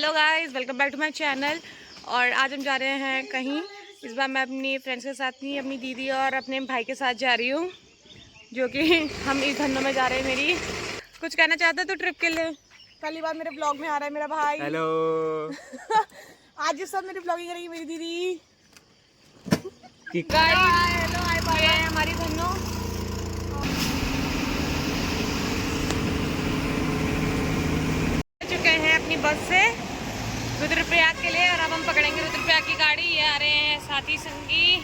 Hello guys, welcome back to my channel. और आज हम जा रहे हैं कहीं। इस बार मैं अपनी फ्रेंड्स के साथ नहीं, अपनी दीदी और अपने भाई के साथ जा रही हूँ, जो कि हम इस धंधों में जा रहे हैं। मेरी कुछ कहना चाहता है तो ट्रिप के लिए पहली बार मेरे ब्लॉग में आ रहा है मेरा भाई। हेलो आज ये सब मेरी ब्लॉगिंग करेगी मेरी दीदी। गाइस ये है हमारी धन्नो। चुके हैं अपनी बस से रुद्रप्रयाग के लिए और अब हम पकड़ेंगे रुद्रप्रयाग की गाड़ी। ये आ रहे हैं साथी संगी।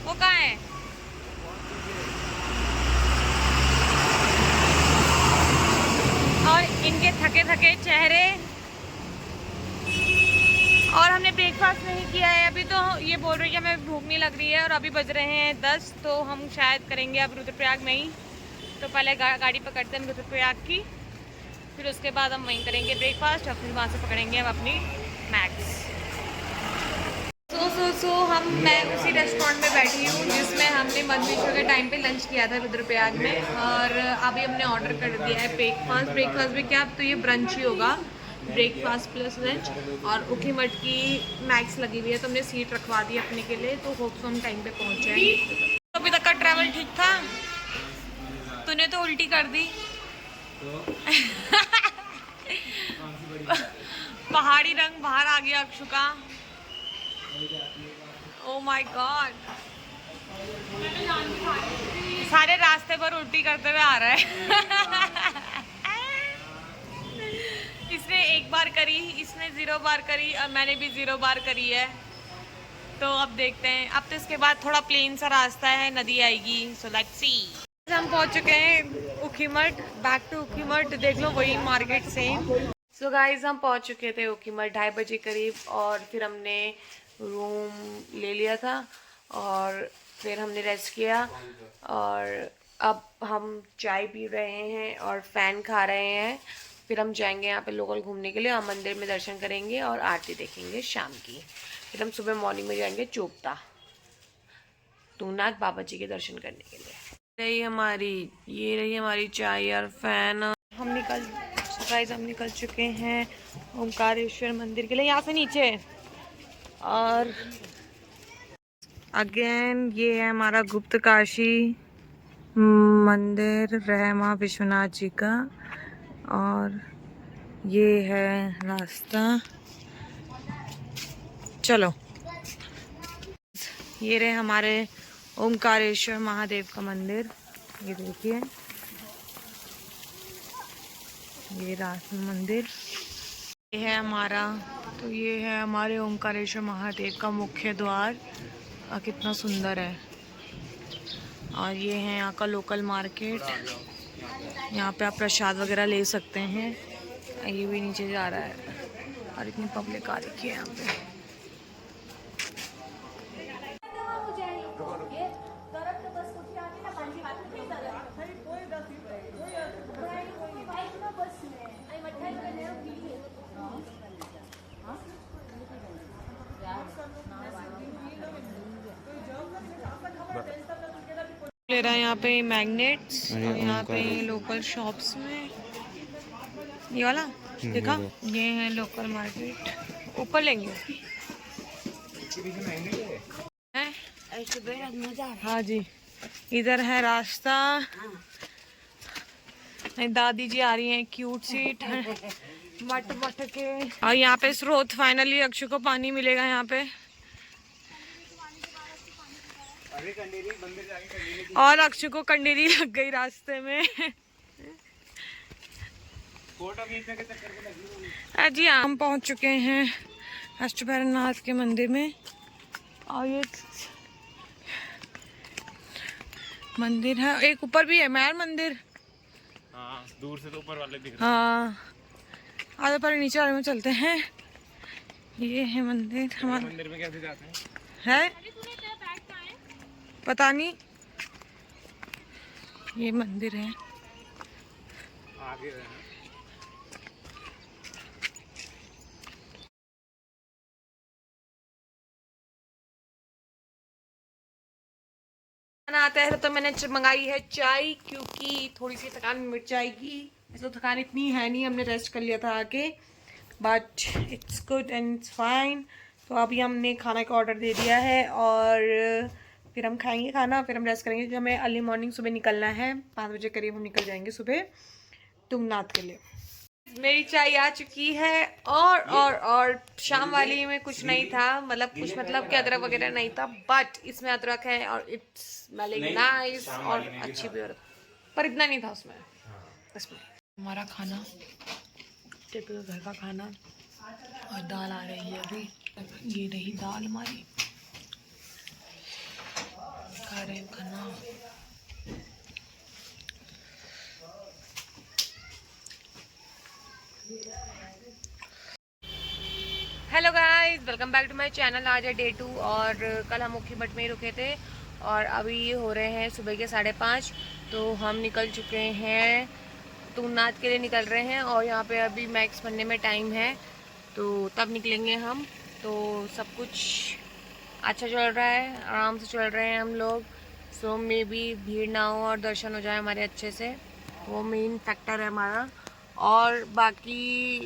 वो कहाँ है? और इनके थके थके चेहरे। और हमने ब्रेकफास्ट नहीं किया है अभी, तो ये बोल रही है कि हमें भूख नहीं लग रही है और अभी बज रहे हैं 10, तो हम शायद करेंगे अब रुद्रप्रयाग में ही। तो पहले गाड़ी पकड़ते हैं रुद्रप्रयाग की, फिर उसके बाद हम वहीं करेंगे ब्रेकफास्ट और फिर वहाँ से पकड़ेंगे हम अपनी मैक्स। मैं उसी रेस्टोरेंट में बैठी हूँ जिसमें हमने मधुमेश्वर के टाइम पे लंच किया था रुद्रप्रयाग में। और अभी हमने ऑर्डर कर दिया है ब्रेकफास्ट में क्या, तो ये ब्रंच ही होगा, ब्रेकफास्ट प्लस लंच। और उखी मठ की मैक्स लगी हुई है, तो हमने सीट रखवा दी अपने के लिए, तो होप सो हम टाइम पे पहुँच जाएंगे। तो अभी तक का ट्रैवल ठीक था? तूने तो उल्टी कर दी। पहाड़ी रंग बाहर आ गया अक्षु का। ओह माय गॉड, सारे रास्ते पर उल्टी करते हुए आ रहा है। इसने 1 बार करी, इसने 0 बार करी और मैंने भी 0 बार करी है। तो अब देखते हैं। अब तो इसके बाद थोड़ा प्लेन सा रास्ता है, नदी आएगी। So let's see. हम पहुंच चुके हैं उखीमठ। बैक टू उखीमठ, देख लो वही मार्केट से। सो गाइज हम पहुंच चुके थे उखीमठ 2:30 बजे करीब, और फिर हमने रूम ले लिया था और फिर हमने रेस्ट किया। और अब हम चाय पी रहे हैं और फैन खा रहे हैं। फिर हम जाएंगे यहाँ पे लोकल घूमने के लिए और मंदिर में दर्शन करेंगे और आरती देखेंगे शाम की। फिर हम सुबह मॉर्निंग में जाएंगे चोपता तुंगनाथ बाबा जी के दर्शन करने के लिए। ये रही हमारी चाय और फैन। हम निकल चुके हैं ओमकारेश्वर मंदिर के लिए, यहाँ से नीचे। और अगेन ये है हमारा गुप्त काशी मंदिर रहमा विश्वनाथ जी का। और ये है रास्ता। चलो, ये रहे हमारे ओमकारेश्वर महादेव का मंदिर। ये देखिए, ये रास्ता मंदिर ये है हमारा। तो ये है हमारे ओमकारेश्वर महादेव का मुख्य द्वार। कितना सुंदर है। और ये है यहाँ का लोकल मार्केट, यहाँ पे आप प्रसाद वगैरह ले सकते हैं। ये भी नीचे जा रहा है और इतनी पब्लिक आ रही है यहाँ पे। ले रहा है यहाँ पे मैग्नेट्स, और यहाँ पे लोकल शॉप्स में ये वाला देखा। ये है लोकल मार्केट। ऊपर लेंगे हाँ जी। इधर है रास्ता। दादी जी आ रही हैं क्यूट सी मट मट के। और यहाँ पे स्रोत, फाइनली अक्षु को पानी मिलेगा यहाँ पे। और अक्षु को कंडेरी लग गई रास्ते में। जी हाँ, हम पहुंच चुके हैं अष्टभैरवनाथ के मंदिर में। और ये मंदिर है, एक ऊपर भी है महर मंदिर। हाँ, दूर से तो ऊपर वाले दिख रहे हैं। हाँ, आधे पर नीचे वाले में चलते हैं। ये है मंदिर हमारा। मंदिर में कैसे जाते हैं? है पता नहीं। ये मंदिर है आगे आता है। तो मैंने मंगाई है चाय, क्योंकि थोड़ी सी थकान मिट जाएगी। ऐसे तो थकान इतनी है नहीं, हमने रेस्ट कर लिया था आके। But it's good and it's fine. तो अभी हमने खाना का ऑर्डर दे दिया है और फिर हम खाएंगे खाना, फिर हम रेस्ट करेंगे क्योंकि हमें अर्ली मॉर्निंग सुबह निकलना है। 5 बजे करीब हम निकल जाएंगे सुबह तुंगनाथ के लिए। मेरी चाय आ चुकी है और शाम वाली में कुछ नहीं था, मतलब कुछ मतलब कि अदरक वगैरह नहीं था, बट इसमें अदरक है और इट्स स्मेलिंग नाइस और अच्छी भी, पर इतना नहीं था उसमें। इसमें हमारा खाना टिपिकल घर का खाना और दाल आ रही है अभी। ये रही दाल हमारी, खा रहे हैं खाना। Hello guys, welcome back to my channel. आज है डे 2 और कल हम मुखीमठ में ही रुके थे और अभी हो रहे हैं सुबह के 5:30। तो हम निकल चुके हैं, तुंगनाथ के लिए निकल रहे हैं और यहाँ पे अभी मैक्स बनने में टाइम है, तो तब निकलेंगे हम। तो सब कुछ अच्छा चल रहा है, आराम से चल रहे हैं हम लोग। सो मे बी भीड़ ना हो और दर्शन हो जाए हमारे अच्छे से, वो मेन फैक्टर है हमारा। और बाकी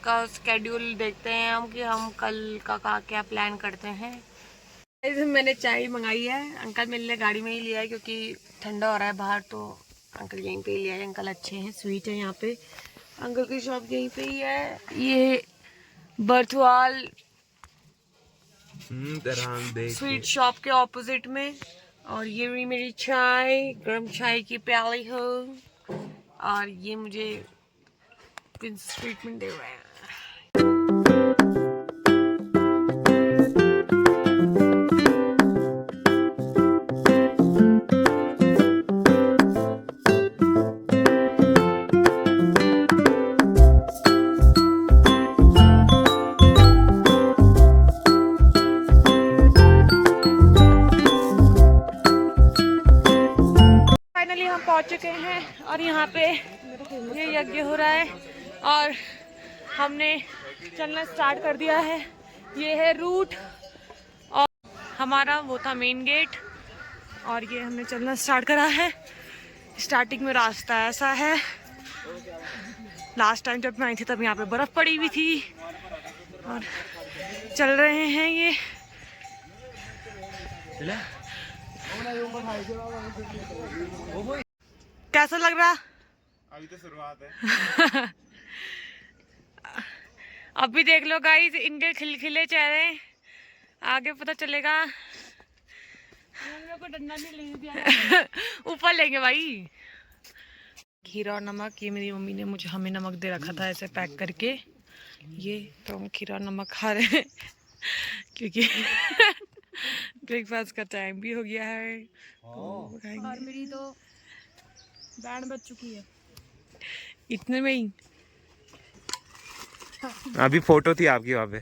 का स्केड्यूल देखते हैं हम कि हम कल का क्या प्लान करते हैं। मैंने चाय मंगाई है, अंकल मेरे लिए गाड़ी में ही लिया है क्योंकि ठंडा हो रहा है बाहर, तो अंकल यहीं पे ही लिया है। अंकल अच्छे हैं, स्वीट है। यहाँ पे अंकल की शॉप यहीं पे ही है, ये बर्थवाल स्वीट शॉप के ऑपोजिट में। और ये रही मेरी चाय, गर्म चाय की प्याली हो, और ये मुझे ट्रीटमेंट दे रहे हैं। फाइनली हम पहुंच चुके हैं और यहाँ पे ये यज्ञ हो रहा है और हमने चलना स्टार्ट कर दिया है। ये है रूट और हमारा वो था मेन गेट, और ये हमने चलना स्टार्ट करा है। स्टार्टिंग में रास्ता ऐसा है, लास्ट टाइम जब मैं आई थी तब यहाँ पे बर्फ पड़ी हुई थी और चल रहे हैं ये। कैसा लग रहा? अभी तो शुरुआत है। अभी देख लो गाइस, इनके खिलखिले चेहरे, आगे पता चलेगा। को डंडा नहीं ले दिया ऊपर लेंगे भाई। खीरा और नमक, ये मेरी मम्मी ने मुझे हमें नमक दे रखा था ऐसे पैक करके। ये तो हम खीरा और नमक खा रहे हैं क्योंकि ब्रेकफास्ट का टाइम भी हो गया है। और मेरी तो बैंड बज चुकी है इतने में ही। अभी फोटो थी आपकी वहाँ पे।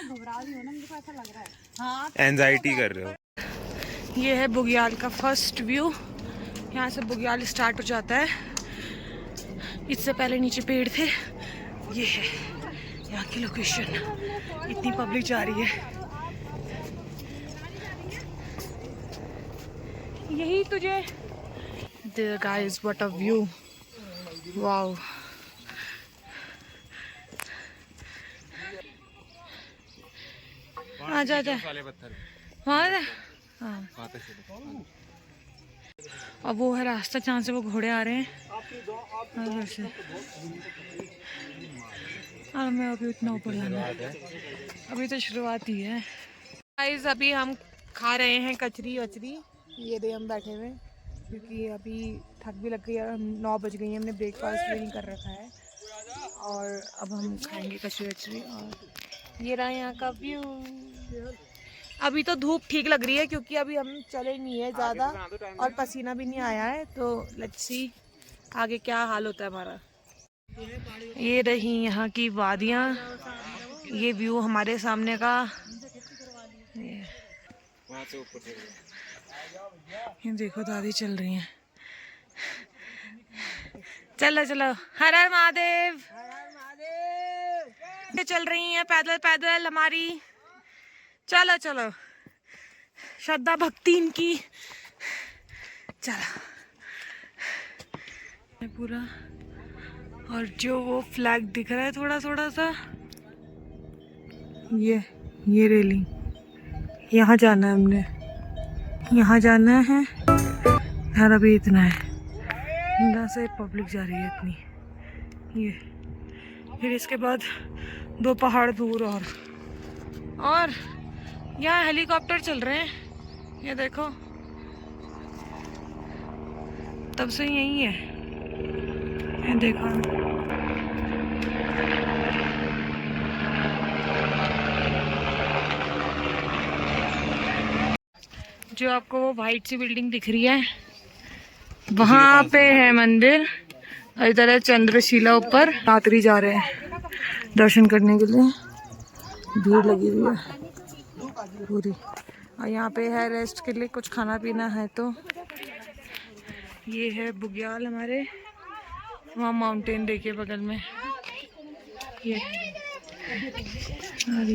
घबरा रही हो ना, मुझे ऐसा लग रहा है। हाँ, एंजाइटी कर रहे हो। ये है बुग्याल का फर्स्ट व्यू। यहाँ से बुग्याल स्टार्ट हो जाता है, इससे पहले नीचे पेड़ थे। ये है यहाँ की लोकेशन, इतनी पब्लिक जा रही है। यही तुझे There guys, what a view, wow। आजा आजा, हाँ हाँ। अब वो है रास्ता जहाँ से वो घोड़े आ रहे हैं उधर से। और मैं अभी उतना ऊपर जाना है, अभी तो शुरुआत ही है। गाइस अभी हम खा रहे हैं कचरी वचरी, ये दे हम बैठे हुए क्योंकि अभी थक भी लग गई है। 9 बज गई, हमने ब्रेकफास्ट भी नहीं कर रखा है और अब हम खाएंगे कचरी वचरी। और ये रहा यहाँ का व्यू। अभी तो धूप ठीक लग रही है क्योंकि अभी हम चले नहीं है ज़्यादा और पसीना भी नहीं आया है, तो लेट्स सी आगे क्या हाल होता है हमारा। ये रही यहाँ की वादियाँ, ये व्यू हमारे सामने का। ये देखो दादी चल रही हैं। चलो चलो, हर हर महादेव। चल रही हैं पैदल पैदल हमारी, चलो चलो। श्रद्धा भक्ति इनकी। चला पूरा, और जो वो फ्लैग दिख रहा है थोड़ा थोड़ा सा, ये रेलिंग, यहाँ जाना है हमने, यहाँ जाना है। यार अभी इतना है, यहाँ से पब्लिक जा रही है इतनी, ये फिर इसके बाद 2 पहाड़ दूर और यहाँ हेलीकॉप्टर चल रहे हैं, ये देखो, तब से यही है, ये देखो। जो आपको वो वाइट सी बिल्डिंग दिख रही है, वहाँ पे है मंदिर, और इधर है चंद्रशिला ऊपर। यात्री जा रहे हैं दर्शन करने के लिए, भीड़ लगी हुई है पूरी। और यहाँ पे है रेस्ट के लिए, कुछ खाना पीना है तो। ये है बुग्याल हमारे, वहाँ माउंटेन देखिए बगल में, ये और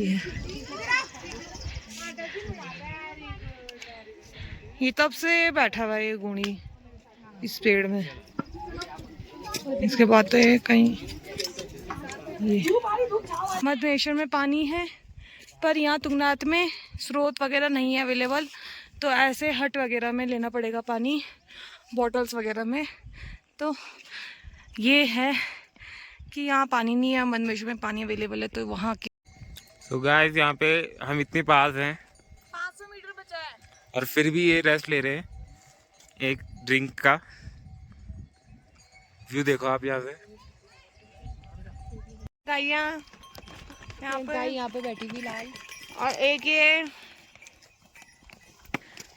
ये तब से बैठा हुआ है ये गुणी इस पेड़ में। इसके बाद तो ये कहीं, ये मधेश्वर में पानी है, पर यहाँ तुंगनाथ में स्रोत वगैरह नहीं है अवेलेबल, तो ऐसे हट वगैरह में लेना पड़ेगा पानी, बॉटल्स वगैरह में। तो ये है कि यहाँ पानी नहीं है, मधेश्वर में पानी अवेलेबल है, तो वहाँ के। तो गाइस यहाँ पे हम इतने पास हैं, 500 मीटर बचा है, और फिर भी ये रेस्ट ले रहे हैं। एक ड्रिंक का व्यू देखो आप यहाँ से, गाइयाँ यहाँ पे बैठी हुई लाल, और एक ये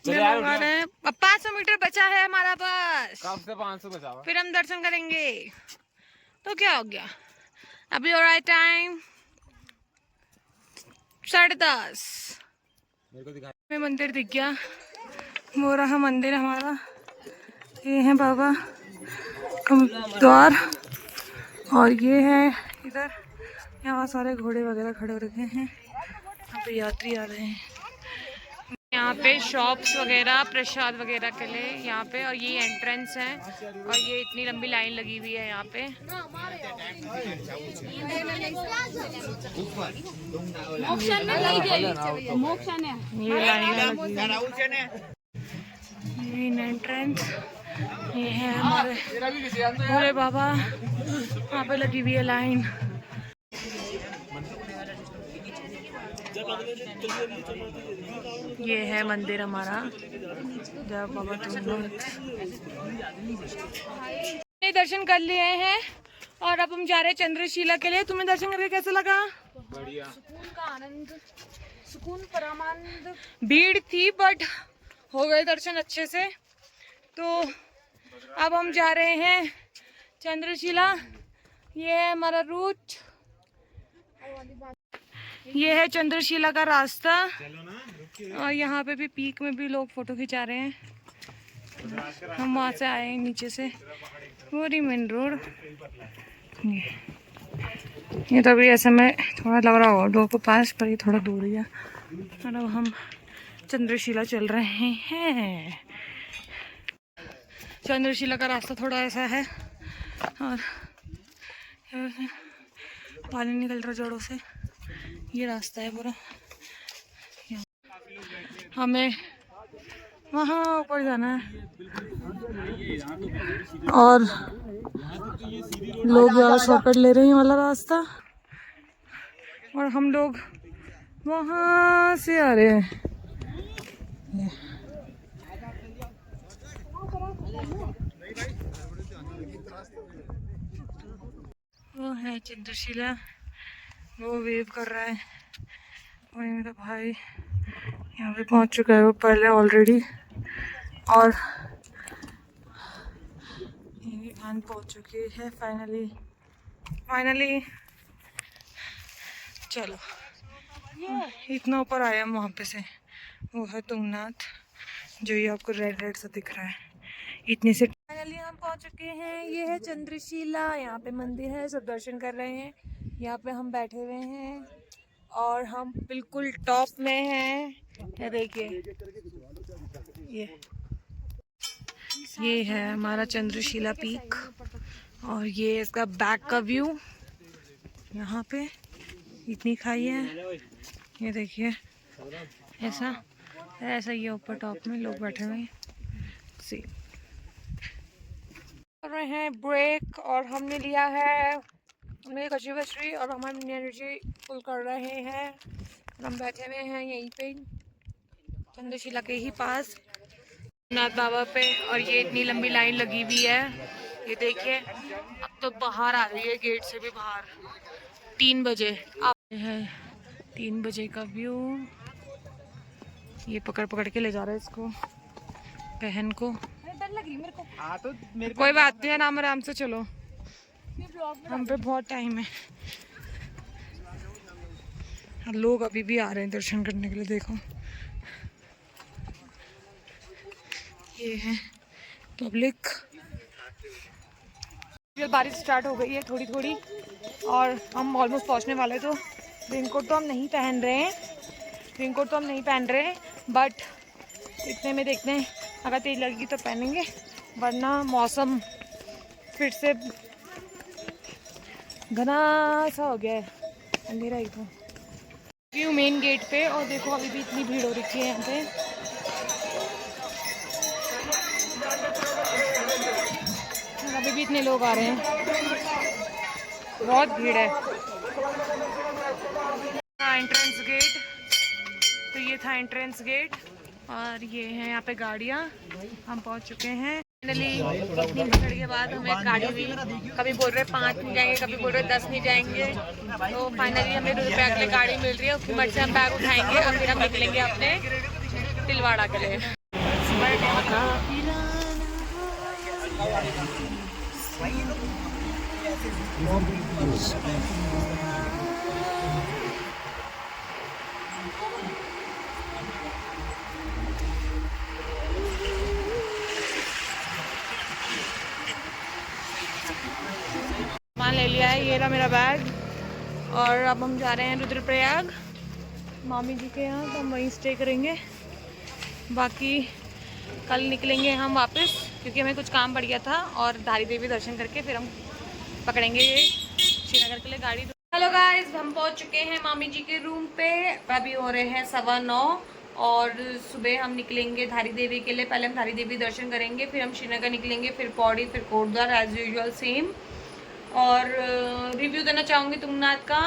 500 मीटर बचा है हमारा बस, कब से 500 बचा हुआ, फिर हम दर्शन करेंगे। तो क्या हो गया, अभी हो रहा है टाइम 10:30। मेरे को दिखा। में मंदिर दिख गया, वो रहा मंदिर हमारा, ये है बाबा का द्वार, और ये है इधर, यहाँ सारे घोड़े वगैरह खड़े हो रखे हैं, यहाँ पे यात्री आ रहे हैं। यहाँ पे शॉप्स वगैरह, प्रसाद वगैरह के लिए यहाँ पे, और ये एंट्रेंस है, और ये इतनी लंबी लाइन लगी हुई है यहाँ पे। ये लाइन मेन एंट्रेंस, ये है हमारे भोले बाबा, वहाँ पे लगी हुई है लाइन। ये है मंदिर हमारा जय बाबा तुंगनाथ। दर्शन कर लिए हैं और अब हम जा रहे हैं चंद्रशिला के लिए। तुम्हें दर्शन करके कैसा लगा? बढ़िया। सुकून का आनंद, सुकून परमानंद। भीड़ थी बट हो गए दर्शन अच्छे से। तो अब हम जा रहे हैं चंद्रशिला। ये है हमारा रूट, ये है चंद्रशिला का रास्ता। और यहाँ पे भी पीक में भी लोग फोटो खिंचा रहे हैं। हम वहाँ से आए हैं नीचे से, पूरी मेन रोड। ये तो अभी ऐसा में थोड़ा लग रहा होगा डोर के पास, पर ये थोड़ा दूर ही है। और अब हम चंद्रशिला चल रहे हैं। चंद्रशिला का रास्ता थोड़ा ऐसा है और पानी निकल रहा जड़ों से। ये रास्ता है पूरा। हमें वहाँ ऊपर जाना है और लोग ज़्यादा शॉर्टकट ले रहे हैं वाला रास्ता, और हम लोग वहाँ से आ रहे हैं। वो है चंद्रशिला, वो वेव कर रहा है। और मेरा भाई यहाँ पे पहुँच चुका है वो पहले ऑलरेडी, और ये वैन पहुँच चुकी है फाइनली। चलो इतना ऊपर आया हम वहाँ पे से। वो है तुंगनाथ, जो ये आपको रेड सा दिख रहा है। इतने से फाइनली हम पहुँच चुके हैं। ये है चंद्रशिला, यहाँ पे मंदिर है, सब दर्शन कर रहे हैं। यहाँ पे हम बैठे हुए हैं और हम बिल्कुल टॉप में हैं। ये देखिए, ये है हमारा चंद्रशिला पीक और ये इसका बैक का व्यू। यहाँ पे इतनी खाई है, ये देखिए, ऐसा ऐसा ये ऊपर टॉप में लोग बैठे हुए हैं। सी कर रहे हैं ब्रेक और हमने लिया है, हमने कच्ची बछड़ी और हम अपनी एनर्जी फुल कर रहे हैं। हम बैठे हुए हैं यहीं पे चंद्रशिला के ही पास नाथ बाबा पे, और ये इतनी लंबी लाइन लगी हुई है। ये देखिए, अब तो बाहर आ रही है गेट से भी बाहर। 3 बजे अब है 3 बजे का व्यू। ये पकड़ पकड़ के ले जा रहा है इसको, बहन को। डर लग रही मेरे को। हाँ तो कोई बात नहीं है, आराम आराम से चलो, हम पे बहुत टाइम है। लोग अभी भी आ रहे हैं दर्शन करने के लिए। देखो, ये है पब्लिक। बारिश स्टार्ट हो गई है थोड़ी थोड़ी और हम ऑलमोस्ट पहुंचने वाले। तो रेनकोट तो हम नहीं पहन रहे हैं, रेनकोट तो हम नहीं पहन रहे हैं, बट इतने में देखते हैं, अगर तेज लगेगी तो पहनेंगे, वरना मौसम फिर से घना सा हो गया है, अंधेरा ही तो। व्यू मेन गेट पे, और देखो अभी भी इतनी भीड़ हो रखी है यहाँ पे। अभी भी इतने लोग आ रहे हैं, बहुत भीड़ है। एंट्रेंस गेट, तो ये था एंट्रेंस गेट और ये है यहाँ पे गाड़ियाँ। हम पहुँच चुके हैं फाइनली। इतनी भीड़ के बाद हमें गाड़ी भी, कभी बोल रहे 5 नहीं जाएंगे, कभी बोल रहे 10 नहीं जाएंगे, तो फाइनली हमें रुद्रप्रयाग के लिए गाड़ी मिल रही है। उसकी मर्जी से हम बैग उठाएंगे और फिर हम निकलेंगे अपने तिलवाड़ा के लिए। सामान ले लिया है, ये रहा मेरा बैग, और अब हम जा रहे हैं रुद्रप्रयाग मामी जी के यहाँ। तो हम वहीं स्टे करेंगे, बाकी कल निकलेंगे हम वापस, क्योंकि हमें कुछ काम पड़ गया था। और धारी देवी दर्शन करके फिर हम पकड़ेंगे श्रीनगर के लिए गाड़ी। हेलो गाइस, हम पहुंच चुके हैं मामी जी के रूम पे। अभी हो रहे हैं 9:15 और सुबह हम निकलेंगे धारी देवी के लिए। पहले हम धारी देवी दर्शन करेंगे, फिर हम श्रीनगर निकलेंगे, फिर पौड़ी, फिर कोटद्वार, एज यूजुअल सेम। और रिव्यू देना चाहूँगी तुंगनाथ का,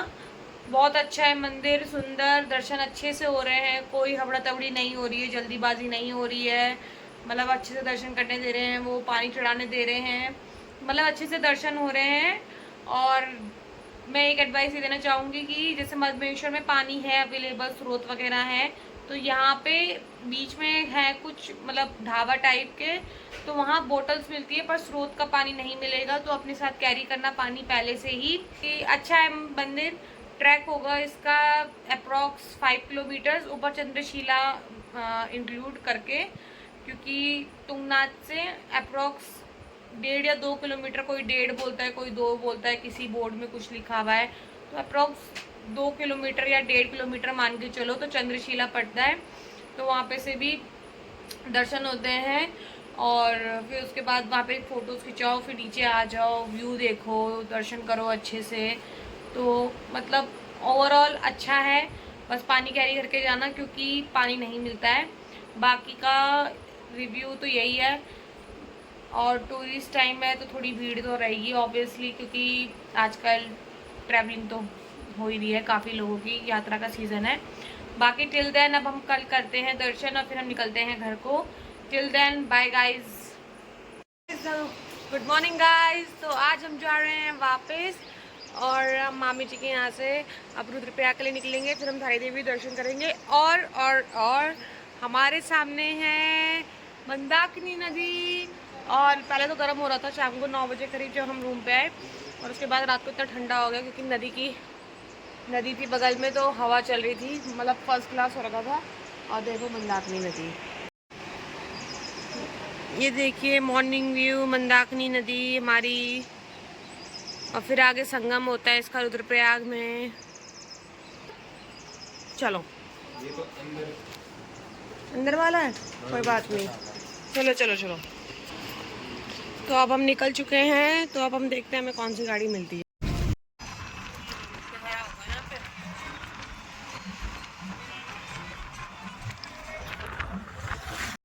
बहुत अच्छा है मंदिर, सुंदर, दर्शन अच्छे से हो रहे हैं, कोई हबड़ा तबड़ी नहीं हो रही है, जल्दीबाजी नहीं हो रही है, मतलब अच्छे से दर्शन करने दे रहे हैं, वो पानी चढ़ाने दे रहे हैं, मतलब अच्छे से दर्शन हो रहे हैं। और मैं एक एडवाइस ये देना चाहूँगी कि जैसे मधमेश्वर में पानी है अवेलेबल, स्रोत वगैरह है, तो यहाँ पे बीच में है कुछ मतलब ढाबा टाइप के, तो वहाँ बोटल्स मिलती है, पर स्रोत का पानी नहीं मिलेगा, तो अपने साथ कैरी करना पानी पहले से ही। अच्छा है मंदिर, ट्रैक होगा इसका अप्रॉक्स 5 किलोमीटर्स, ऊपर चंद्रशिला इंक्लूड करके, क्योंकि तुंगनाथ से अप्रॉक्स 1.5 या 2 किलोमीटर, कोई 1.5 बोलता है, कोई 2 बोलता है, किसी बोर्ड में कुछ लिखा हुआ है, तो अप्रॉक्स 2 किलोमीटर या 1.5 किलोमीटर मान के चलो तो चंद्रशिला पड़ता है। तो वहाँ पे से भी दर्शन होते हैं, और फिर उसके बाद वहाँ पे फ़ोटोज़ खिंचाओ, फिर नीचे आ जाओ, व्यू देखो, दर्शन करो अच्छे से। तो मतलब ओवरऑल अच्छा है, बस पानी कैरी करके जाना क्योंकि पानी नहीं मिलता है। बाकी का रिव्यू तो यही है। और टूरिस्ट टाइम है तो थोड़ी भीड़ तो रहेगी ऑब्वियसली, क्योंकि आजकल ट्रैवलिंग तो हो ही रही है, काफ़ी लोगों की यात्रा का सीज़न है। बाकी टिल देन अब हम कल करते हैं दर्शन और फिर हम निकलते हैं घर को। Till then bye guys, good morning guys. तो आज हम जा रहे हैं वापस, और हम मामी जी के यहाँ से अब रुद्रप्रयाग के लिए निकलेंगे, फिर हम धारी देवी दर्शन करेंगे। और हमारे सामने है मंदाकिनी नदी, और पहले तो गर्म हो रहा था शाम को 9 बजे करीब जब हम रूम पे आए, और उसके बाद रात को इतना ठंडा हो गया क्योंकि नदी थी बगल में, तो हवा चल रही थी, मतलब फर्स्ट क्लास हो रखा था। और देखो मंदाकिनी नदी, ये देखिए मॉर्निंग व्यू, मंदाकिनी नदी हमारी, और फिर आगे संगम होता है इसका रुद्रप्रयाग में। चलो अंदर वाला है, कोई बात नहीं, चलो चलो चलो। तो अब हम निकल चुके हैं, तो अब हम देखते हैं हमें कौन सी गाड़ी मिलती है।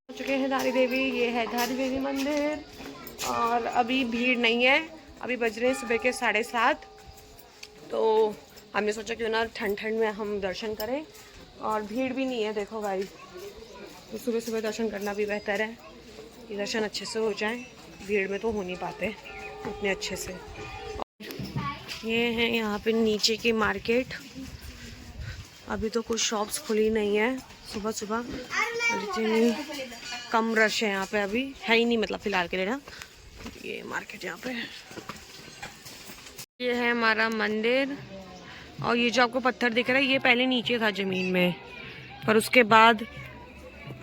चुके हैं धारी देवी, ये है धारी देवी मंदिर। और अभी भीड़ नहीं है, अभी बज रहे हैं सुबह के 7:30। तो हमने सोचा क्यों ना ठंड ठंड में हम दर्शन करें, और भीड़ भी नहीं है देखो गाइस। तो सुबह सुबह दर्शन करना भी बेहतर है कि दर्शन अच्छे से हो जाए, भीड़ में तो हो नहीं पाते उतने अच्छे से। और ये है यहाँ पे नीचे की मार्केट। अभी तो कुछ शॉप्स खुली नहीं है, सुबह सुबह इतनी कम रश है यहाँ पे, अभी है ही नहीं मतलब फ़िलहाल के लिए ना। ये मार्केट यहाँ पे, ये है हमारा मंदिर। और ये जो आपको पत्थर दिख रहा है ये पहले नीचे था ज़मीन में, पर उसके बाद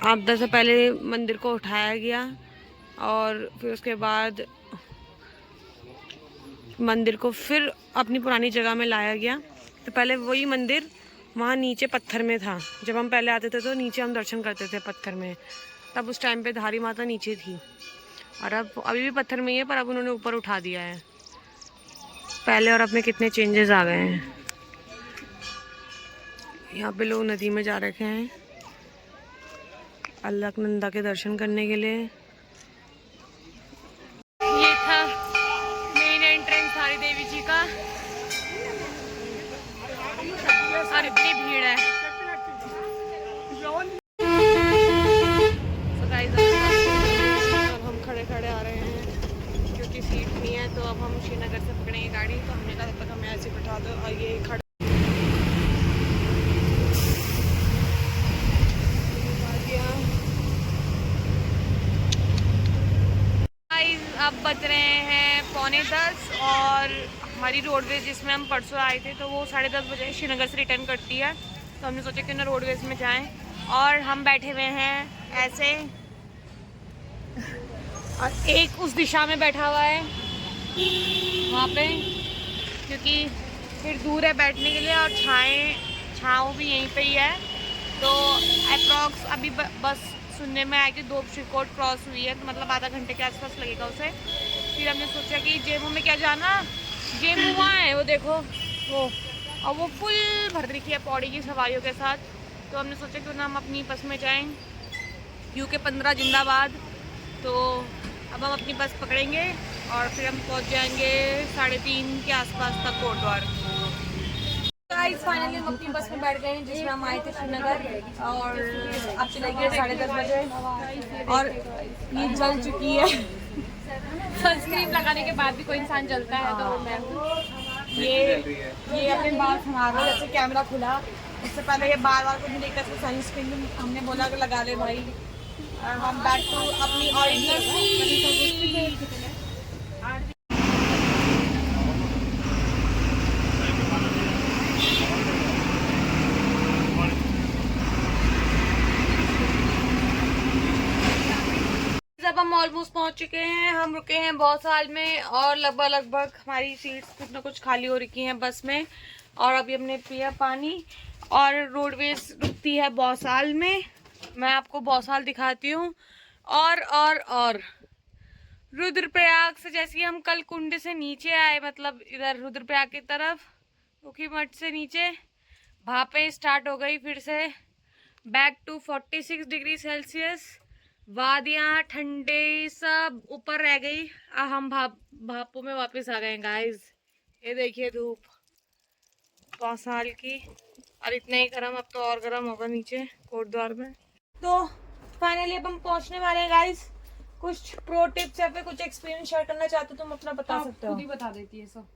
आपदा से पहले मंदिर को उठाया गया और फिर उसके बाद मंदिर को फिर अपनी पुरानी जगह में लाया गया। तो पहले वही मंदिर वहाँ नीचे पत्थर में था, जब हम पहले आते थे तो नीचे हम दर्शन करते थे पत्थर में, तब उस टाइम पे धारी माता नीचे थी। और अब अभी भी पत्थर में ही है, पर अब उन्होंने ऊपर उठा दिया है। पहले और अब में कितने चेंजेस आ गए हैं। यहाँ पे लोग नदी में जा रखे हैं अलकनंदा के दर्शन करने के लिए। ये था मेन एंट्रेंस धारी देवी जी का, और इतनी भीड़ है। तो गाइस अब हम खड़े खड़े आ रहे हैं क्योंकि सीट नहीं है, तो अब हम श्रीनगर से पकड़ेंगे गाड़ी। तो हमने कहा तब तक हमें ऐसे बिठा दो, और ये खड़े अब बज रहे हैं 9:45, और हमारी रोडवेज जिसमें हम परसों आए थे तो वो 10:30 बजे श्रीनगर से रिटर्न करती है। तो हमने सोचा क्यों ना रोडवेज में जाएं। और हम बैठे हुए हैं ऐसे, और एक उस दिशा में बैठा हुआ है वहाँ पे, क्योंकि फिर दूर है बैठने के लिए, और छाँव भी यहीं पे ही है। तो अप्रॉक्स अभी बस सुनने में आया कि 2 कोट क्रॉस हुई है, तो मतलब आधा घंटे के आसपास लगेगा उसे। फिर हमने सोचा कि जेमू में क्या जाना, जेमू वहाँ है वो देखो वो, और वो फुल भर रखी है पौड़ी की सवारियों के साथ। तो हमने सोचा क्यों ना हम अपनी बस में जाएं, UK 15 जिंदाबाद। तो अब हम अपनी बस पकड़ेंगे और फिर हम पहुँच जाएंगे 3:30 के आसपास तक कोटद्वार। गाइस फाइनली हम अपनी बस में बैठ गए हैं जिसमें हम आए थे श्रीनगर, और अब चले गए 10:30 बजे, और ये जल चुकी है। सनस्क्रीन लगाने के बाद भी कोई इंसान जलता है, तो मैं ये अपने बाल संभाल रहा है। जैसे कैमरा खुला उससे पहले ये बार बार कुछ नहीं देखता, तो सनस्क्रीन हमने बोला कि लगा ले भाई। और हम बैक टू अपनी ओरिजिनल अब हम ऑलमोस्ट पहुंच चुके हैं। हम रुके हैं भौसाल में, और लगभग हमारी सीट्स कुछ ना कुछ खाली हो रखी हैं बस में। और अभी हमने पिया पानी, और रोडवेज रुकती है भौसाल में। मैं आपको भौसाल दिखाती हूँ। और रुद्रप्रयाग से, जैसे हम कल कुंड से नीचे आए, मतलब इधर रुद्रप्रयाग की तरफ ऊखी मठ से नीचे भापें स्टार्ट हो गई फिर से, बैक टू 46 डिग्री सेल्सियस। वादियाँ ठंडे सब ऊपर रह गई, हम भापों में वापस आ गए गाइस। ये देखिए धूप 5 साल की, और इतना ही गर्म, अब तो और गर्म होगा नीचे कोटद्वार में। तो फाइनली अब हम पहुंचने वाले हैं गाइस। कुछ प्रो टिप्स या फिर कुछ एक्सपीरियंस शेयर करना चाहते हो तुम अपना बता सकते हो। खुद ही बता देती है सब,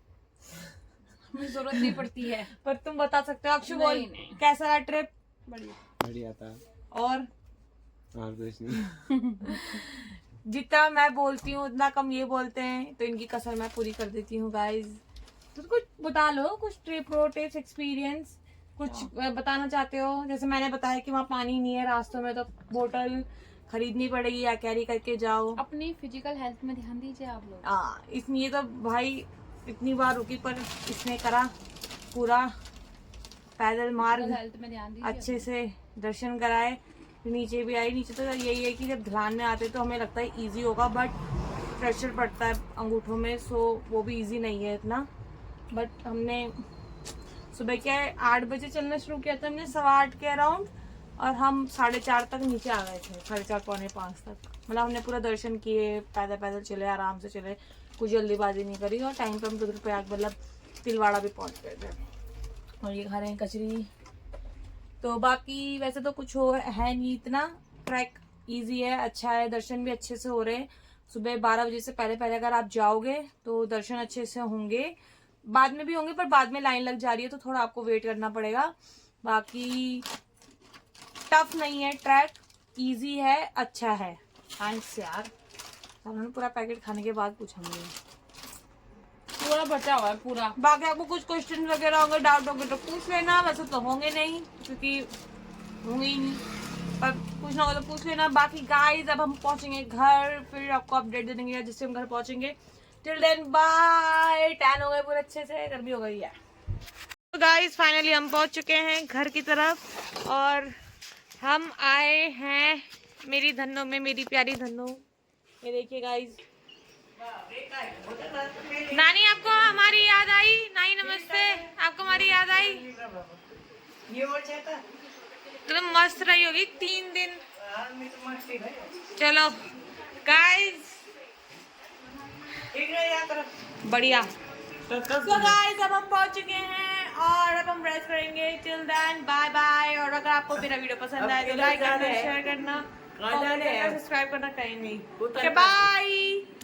हमें जरूरत नहीं पड़ती है, पर तुम बता सकते हो। अक्षु बोल, कैसा रहा ट्रिप? बढ़िया था। और कुछ नहीं। जितना मैं बोलती हूँ उतना कम ये बोलते हैं, तो इनकी कसर मैं पूरी कर देती हूँ गाइस। तो कुछ बता लो, कुछ प्रो टिप्स एक्सपीरियंस कुछ बताना चाहते हो। जैसे मैंने बताया कि वहाँ पानी नहीं है रास्तों में, तो बोतल खरीदनी पड़ेगी या कैरी करके जाओ। अपनी फिजिकल हेल्थ में ध्यान दीजिए आप लोग। इसमें तो भाई इतनी बार रुकी, पर इसने करा पूरा पैदल मार्ग हेल्थ में ध्यान दीजिए। अच्छे से दर्शन कराए। फिर नीचे भी आई। नीचे तो यही है कि जब ध्यान में आते तो हमें लगता है इजी होगा, बट प्रेशर पड़ता है अंगूठों में, सो वो भी इजी नहीं है इतना। बट हमने सुबह क्या है 8 बजे चलना शुरू किया था हमने, 8:15 के अराउंड, और हम 4:30 तक नीचे आ गए थे, 4:30 पौने 5 तक। मतलब हमने पूरा दर्शन किए, पैदल पैदल चले, आराम से चले, कुछ जल्दीबाजी नहीं करी, और टाइम पे हम रुद्रप्रयाग मतलब तिलवाड़ा भी पहुंच गए थे। और ये खा रहे हैं कचरी। तो बाकी वैसे तो कुछ हो है नहीं इतना, ट्रैक इजी है, अच्छा है, दर्शन भी अच्छे से हो रहे हैं। सुबह 12 बजे से पहले पहले अगर आप जाओगे तो दर्शन अच्छे से होंगे, बाद में भी होंगे, पर बाद में लाइन लग जा रही है तो थोड़ा आपको वेट करना पड़ेगा। बाकी टफ नहीं है ट्रैक, इजी है, अच्छा है। थैंक्स यार, उन्होंने पूरा पैकेट खाने के बाद पूछा मुझे। पूरा बचा हुआ है पूरा। बाकी आपको कुछ क्वेश्चन वगैरह होंगे, डाउट होंगे तो पूछ लेना, वैसे तो होंगे नहीं क्योंकि होंगे ही नहीं, पर पूछना होगा तो पूछ लेना। बाकी गाइस अब हम पहुंचेंगे घर, फिर आपको अपडेट दे देंगे जिससे हम घर पहुंचेंगे। Till then bye. टैन हो गए पूरे अच्छे से, गर्मी हो गई है। तो गाइस फाइनली हम पहुंच चुके हैं घर की तरफ, और हम आए हैं मेरी धन्नो में, मेरी प्यारी धन्नो। ये देखिए गाइस, नानी आपको हमारी याद आई? नानी नमस्ते, आपको हमारी याद आई? तो मस्त रही होगी 3 दिन। चलो गाइस, बढ़िया। तो गाइस अब हम पहुंच चुके हैं और अब हम रेस्ट करेंगे। Till then bye bye. और अगर आपको मेरा वीडियो पसंद आए तो लाइक करना, शेयर करना, सब्सक्राइब करना कहीं नहीं। बाय।